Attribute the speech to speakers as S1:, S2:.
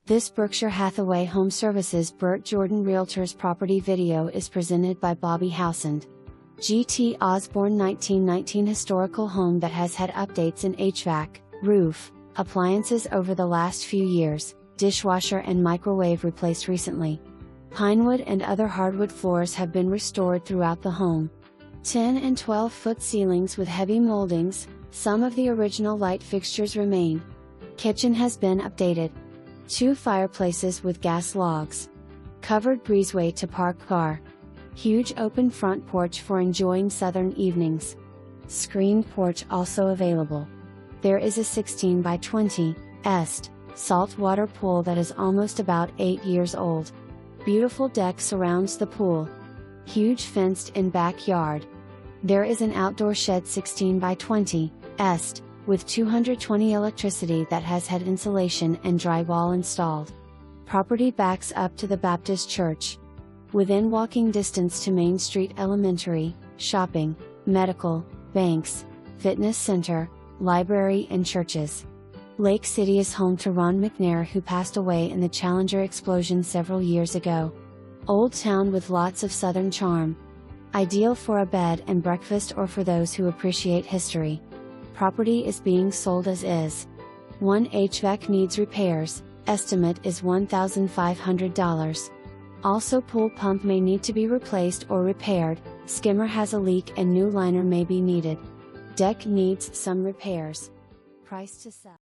S1: This Berkshire Hathaway HomeServices BurtJordan Realtors property video is presented by Bobby Housand. GT Osbourne 1919 historical home that has had updates in HVAC, roof, appliances over the last few years, dishwasher and microwave replaced recently. Pinewood and other hardwood floors have been restored throughout the home. 10 and 12-foot ceilings with heavy moldings, some of the original light fixtures remain. Kitchen has been updated. 2 fireplaces with gas logs. Covered breezeway to park car. Huge open front porch for enjoying southern evenings. Screened porch also available. There is a 16 by 20 saltwater pool that is almost about 8 years old. Beautiful deck surrounds the pool. Huge fenced-in backyard. There is an outdoor shed 16 by 20 with 220 electricity that has had insulation and drywall installed. Property backs up to the Baptist church. Within walking distance to Main Street Elementary, shopping, medical, banks, fitness center, library and churches. Lake City is home to Ron McNair, who passed away in the Challenger explosion several years ago. Old town with lots of southern charm. Ideal for a bed and breakfast or for those who appreciate history. Property is being sold as is. One HVAC needs repairs, estimate is $1,500. Also pool pump may need to be replaced or repaired, skimmer has a leak and new liner may be needed. Deck needs some repairs. Price to sell.